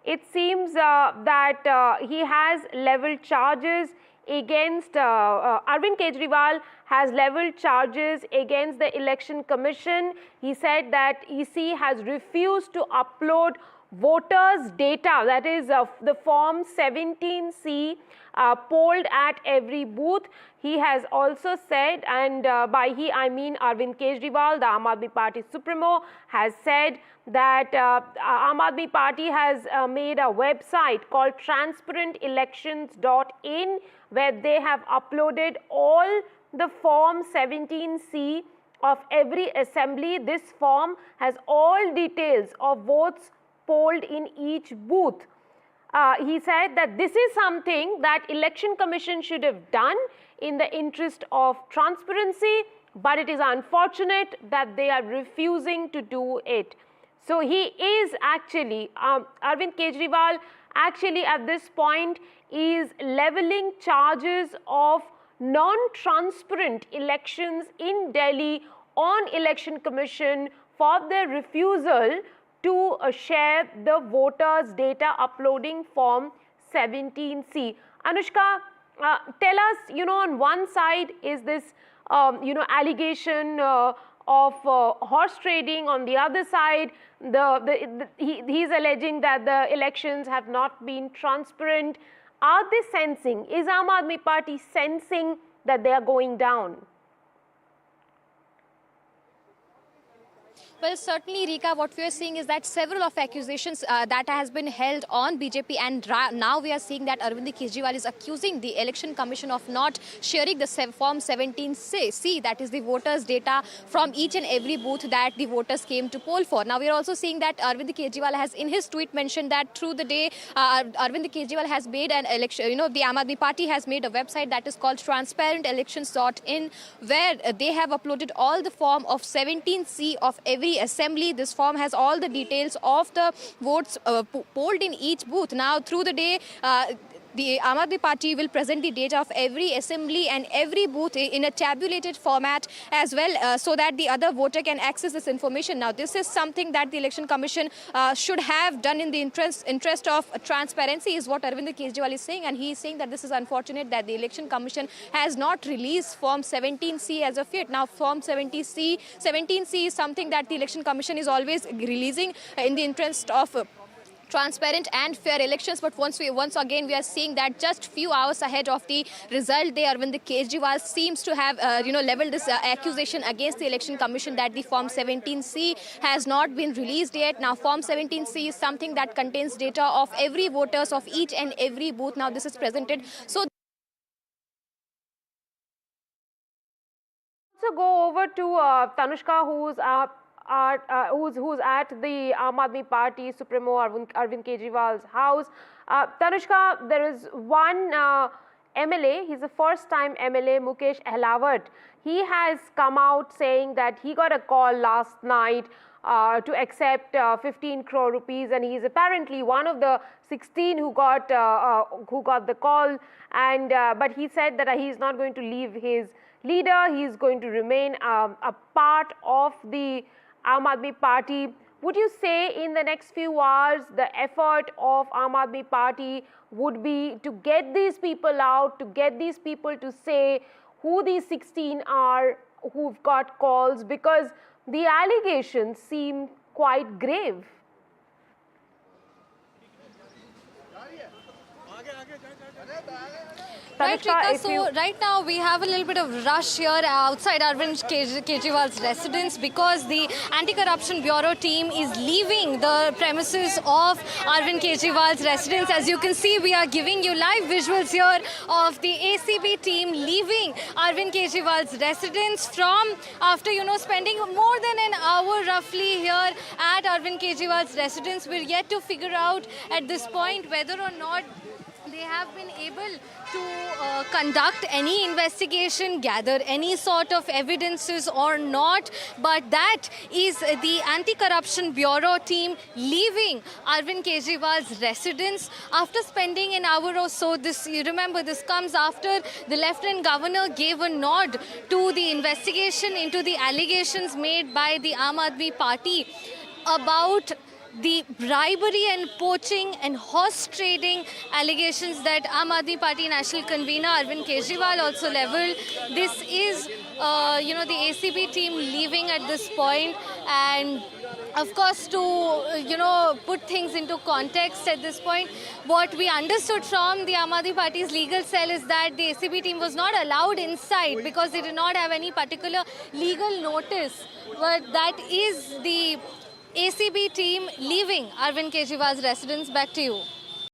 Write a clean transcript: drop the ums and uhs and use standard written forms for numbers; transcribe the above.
it seems that he has leveled charges against Arvind Kejriwal has leveled charges against the Election Commission. He said that EC has refused to upload voters' data, that is the Form 17C polled at every booth. He has also said, and by he I mean Arvind Kejriwal, the Aam Aadmi Party Supremo, has said that Aam Aadmi Party has made a website called transparentelections.in, where they have uploaded all the Form 17C of every assembly. This form has all details of votes polled in each booth. He said that this is something that Election Commission should have done in the interest of transparency, but it is unfortunate that they are refusing to do it. So he is actually, Arvind Kejriwal actually at this point is leveling charges of non-transparent elections in Delhi on Election Commission for their refusal to share the voters' data uploading Form 17C. Anushka, tell us, on one side is this, allegation of horse trading. On the other side, he's alleging that the elections have not been transparent. Are they sensing, is Aam Aadmi Party sensing that they are going down? Well, certainly, Rika, what we are seeing is that several of accusations that has been held on BJP, and now we are seeing that Arvind Kejriwal is accusing the Election Commission of not sharing the Form 17C, that is the voters' data from each and every booth that the voters came to poll for. Now, we are also seeing that Arvind Kejriwal has in his tweet mentioned that through the day, Arvind Kejriwal has made an election, the Aam Aadmi Party has made a website that is called transparentelections.in, where they have uploaded all the form of 17C of every assembly. This form has all the details of the votes polled in each booth. Now, through the day, the Aam Aadmi Party will present the data of every assembly and every booth in a tabulated format as well, so that the other voter can access this information. Now, this is something that the Election Commission should have done in the interest of transparency, is what Arvind Kejriwal is saying, and he is saying that this is unfortunate that the Election Commission has not released Form 17C as of yet. Now, Form 17C is something that the Election Commission is always releasing in the interest of transparent and fair elections, but once again we are seeing that just few hours ahead of the result day, Arvind Kejriwal seems to have leveled this accusation against the Election Commission that the Form 17C has not been released yet. Now, Form 17C is something that contains data of every voters of each and every booth. Now, this is presented. So go over to Tanushka, who's at the Aam Aadmi Party Supremo Arvind Kejriwal's house. Tanushka, there is one MLA, he's a first-time MLA, Mukesh Ahlawat. He has come out saying that he got a call last night to accept 15 crore rupees, and he's apparently one of the 16 who got the call. And but he said that he's not going to leave his leader. He's going to remain a part of the Aam Aadmi Party. Would you say in the next few hours the effort of Aam Aadmi Party would be to get these people out, to get these people to say who these 16 are who've got calls, because the allegations seem quite grave? Right, Rika, so right now we have a little bit of rush here outside Arvind Kejriwal's residence, because the Anti-Corruption Bureau team is leaving the premises of Arvind Kejriwal's residence. As you can see, we are giving you live visuals here of the ACB team leaving Arvind Kejriwal's residence from after, spending more than an hour roughly here at Arvind Kejriwal's residence. We're yet to figure out at this point whether or not they have been able to conduct any investigation, gather any sort of evidences or not. But that is the Anti-Corruption Bureau team leaving Arvind Kejriwal's residence after spending an hour or so. You remember, this comes after the Lieutenant Governor gave a nod to the investigation into the allegations made by the Aam Aadmi Party about the bribery and poaching and horse trading allegations that Aam Aadmi Party National Convener Arvind Kejriwal also leveled. This is, the ACB team leaving at this point, and of course, to put things into context at this point, what we understood from the Aam Aadmi Party's legal cell is that the ACB team was not allowed inside because they did not have any particular legal notice. But that is the ACB team leaving Arvind Kejriwal's residence. Back to you.